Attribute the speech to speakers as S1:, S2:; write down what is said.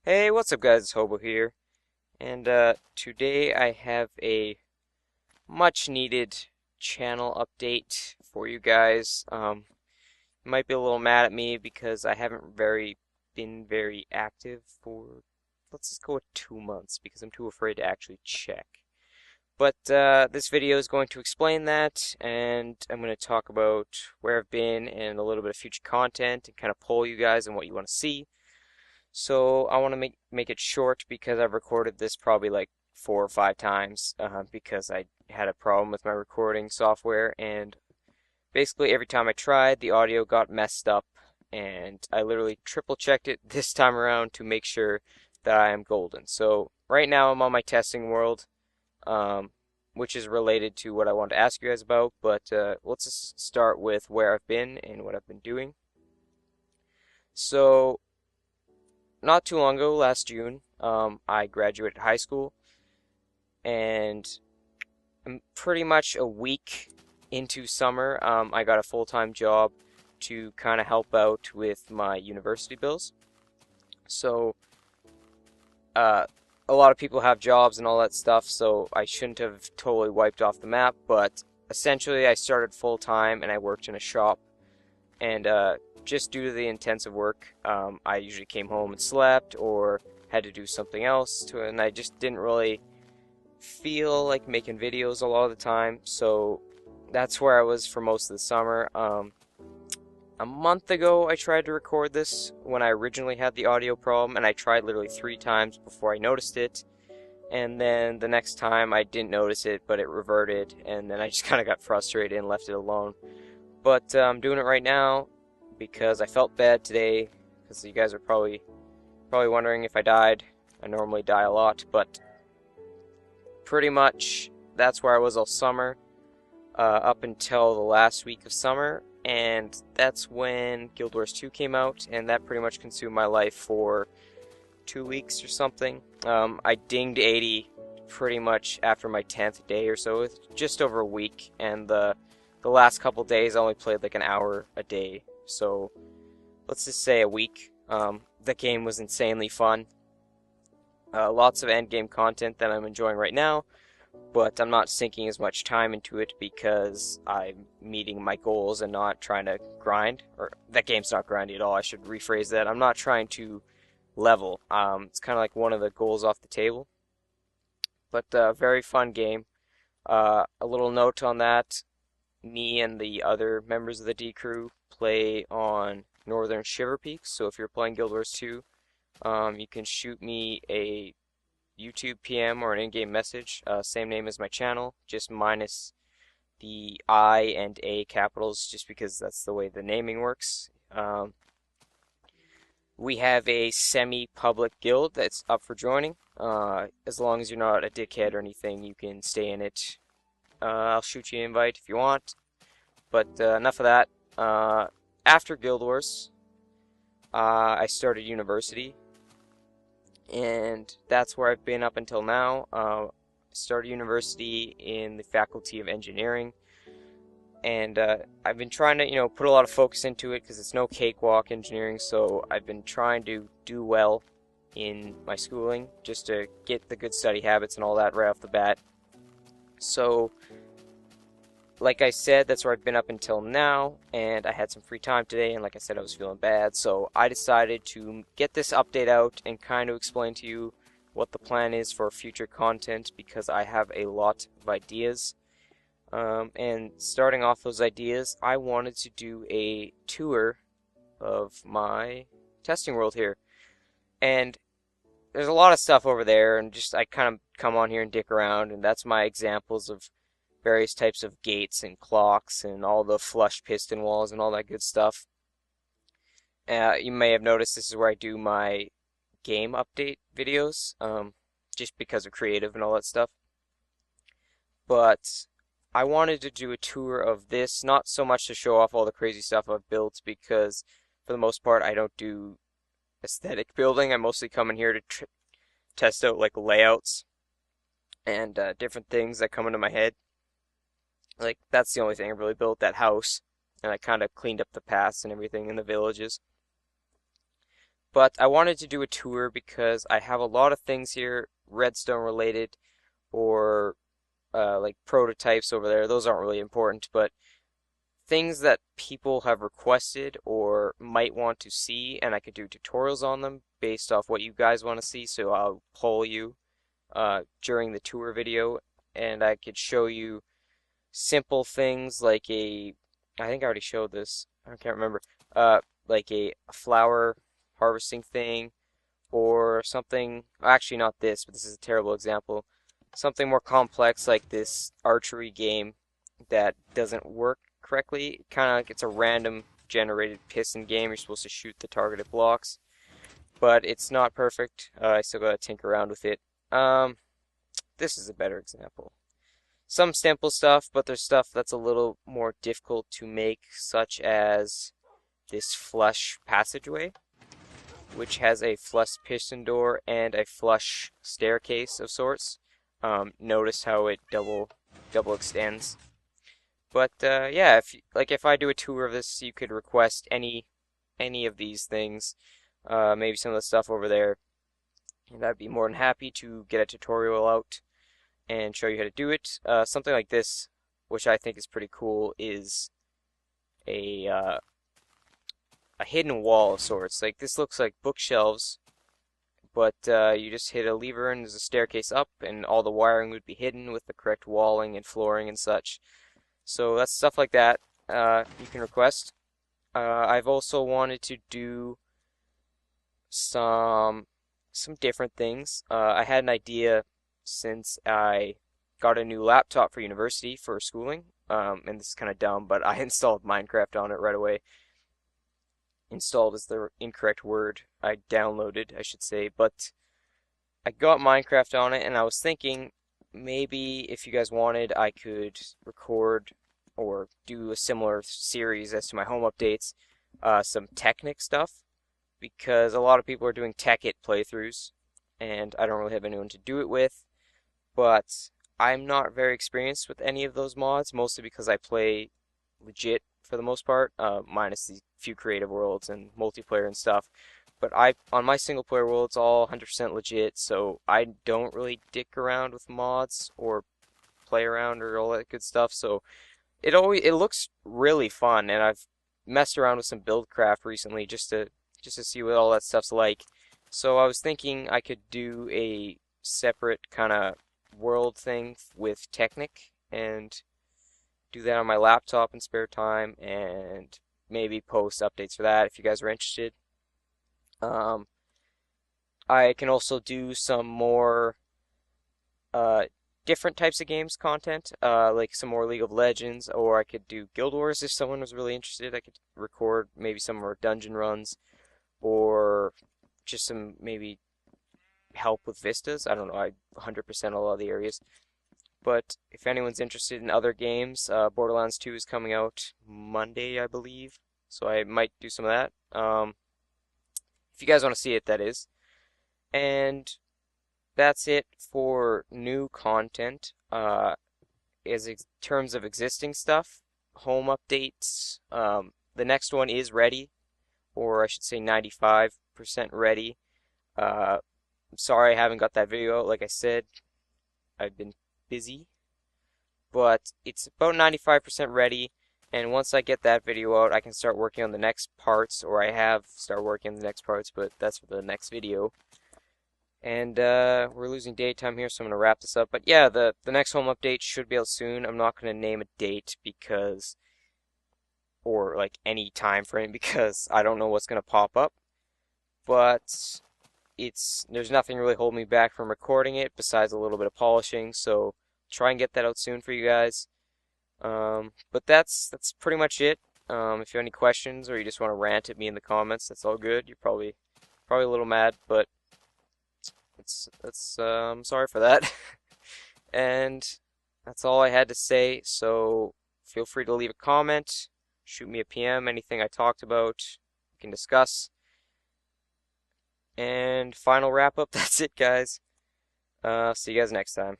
S1: Hey, what's up guys? It's Hobo here, and today I have a much needed channel update for you guys. You might be a little mad at me because I haven't been very active for, let's just go with 2 months because I'm too afraid to actually check. But this video is going to explain that, and I'm going to talk about where I've been and a little bit of future content and kind of poll you guys on what you want to see. So I want to make it short because I've recorded this probably like 4 or 5 times because I had a problem with my recording software, and basically every time I tried the audio got messed up, and I literally triple checked it this time around to make sure that I am golden. So right now I'm on my testing world, um, which is related to what I want to ask you guys about, but let's just start with where I've been and what I've been doing. So not too long ago, last June, I graduated high school, and I'm pretty much a week into summer. I got a full-time job to kind of help out with my university bills. So, uh, a lot of people have jobs and all that stuff, so I shouldn't have totally wiped off the map, but essentially I started full-time and I worked in a shop, and just due to the intensive work, I usually came home and slept or had to do something else and I just didn't really feel like making videos a lot of the time. So that's where I was for most of the summer. A month ago, I tried to record this when I originally had the audio problem, and I tried literally 3 times before I noticed it. And then the next time I didn't notice it, but it reverted, and then I just kind of got frustrated and left it alone. But I'm doing it right now because I felt bad today, because you guys are probably wondering if I died. I normally die a lot, but pretty much that's where I was all summer, up until the last week of summer, and that's when Guild Wars 2 came out, and that pretty much consumed my life for 2 weeks or something. I dinged 80 pretty much after my 10th day or so, with just over a week, and the last couple days I only played like an hour a day, so let's just say a week. The game was insanely fun. Lots of endgame content that I'm enjoying right now, but I'm not sinking as much time into it because I'm meeting my goals and not trying to grind. Or that game's not grindy at all. I should rephrase that. I'm not trying to level. It's kind of like one of the goals off the table. But very fun game. A little note on that: me and the other members of the D crew play on Northern Shiver Peaks. So if you're playing Guild Wars 2, you can shoot me a YouTube PM or an in-game message, same name as my channel, just minus the I and A capitals, just because that's the way the naming works. We have a semi-public guild that's up for joining. As long as you're not a dickhead or anything, you can stay in it. I'll shoot you an invite if you want. But enough of that. After Guild Wars, I started university, and that's where I've been up until now. I started university in the Faculty of Engineering, and I've been trying to, put a lot of focus into it because it's no cakewalk engineering, so I've been trying to do well in my schooling just to get the good study habits and all that right off the bat. So, like I said, that's where I've been up until now, and I had some free time today, and like I said, I was feeling bad, so I decided to get this update out and kind of explain to you what the plan is for future content, because I have a lot of ideas. And starting off those ideas, I wanted to do a tour of my testing world here. And there's a lot of stuff over there, and just I kind of come on here and dick around, and that's my examples of various types of gates and clocks and all the flush piston walls and all that good stuff. You may have noticed this is where I do my game update videos, just because of creative and all that stuff. But I wanted to do a tour of this, not so much to show off all the crazy stuff I've built, because for the most part I don't do aesthetic building. I mostly come in here to test out like layouts and different things that come into my head. Like, that's the only thing I really built, that house, and I kind of cleaned up the paths and everything in the villages. But I wanted to do a tour because I have a lot of things here Redstone related or like prototypes over there. Those aren't really important, but things that people have requested or might want to see, and I could do tutorials on them based off what you guys want to see. So I'll poll you during the tour video, and I could show you simple things like I think I already showed this. I can't remember. Like a flower harvesting thing, or something. Actually, not this, but this is a terrible example. Something more complex like this archery game that doesn't work correctly. Kind of like it's a random generated piston game. You're supposed to shoot the targeted blocks, but it's not perfect. I still gotta tinker around with it. This is a better example. Some simple stuff, but there's stuff that's a little more difficult to make, such as this flush passageway, which has a flush piston door and a flush staircase of sorts. Notice how it double extends. But yeah, if I do a tour of this, you could request any of these things, maybe some of the stuff over there, and I'd be more than happy to get a tutorial out and show you how to do it. Something like this, which I think is pretty cool, is a hidden wall of sorts. Like this looks like bookshelves, but you just hit a lever and there's a staircase up, and all the wiring would be hidden with the correct walling and flooring and such. So that's stuff like that you can request. I've also wanted to do some different things. I had an idea since I got a new laptop for university for schooling. And this is kind of dumb, but I installed Minecraft on it right away. Installed is the incorrect word. I downloaded, I should say, but I got Minecraft on it, and I was thinking maybe if you guys wanted, I could record or do a similar series as to my home updates, some Technic stuff, because a lot of people are doing Tekkit playthroughs, and I don't really have anyone to do it with, but I'm not very experienced with any of those mods, mostly because I play legit for the most part, minus the few creative worlds and multiplayer and stuff. But on my single player world, it's all 100% legit, so I don't really dick around with mods or play around or all that good stuff. So it looks really fun, and I've messed around with some Buildcraft recently just to see what all that stuff's like. So I was thinking I could do a separate kind of world thing with Technic and do that on my laptop in spare time, and maybe post updates for that if you guys are interested. Um, I can also do some more uh, different types of games content, like some more League of Legends, or I could do Guild Wars if someone was really interested. I could record maybe some more dungeon runs, or just some maybe help with vistas. I don't know, I 100% a lot of the areas. But if anyone's interested in other games, Borderlands 2 is coming out Monday, I believe. So I might do some of that. If you guys want to see it, that is. And that's it for new content. In terms of existing stuff, home updates, the next one is ready, or I should say 95% ready. I'm sorry I haven't got that video out. Like I said, I've been busy, but it's about 95% ready. And once I get that video out, I can start working on the next parts, or I have started working on the next parts, but that's for the next video. And we're losing daytime here, so I'm going to wrap this up. But yeah, the next home update should be out soon. I'm not going to name a date because, or like any time frame, because I don't know what's going to pop up. But there's nothing really holding me back from recording it besides a little bit of polishing, so try and get that out soon for you guys. But that's pretty much it. If you have any questions or you just want to rant at me in the comments, that's all good. You're probably a little mad, but I'm sorry for that. And that's all I had to say. So feel free to leave a comment, shoot me a PM, anything I talked about, we can discuss. And final wrap up, that's it, guys. See you guys next time.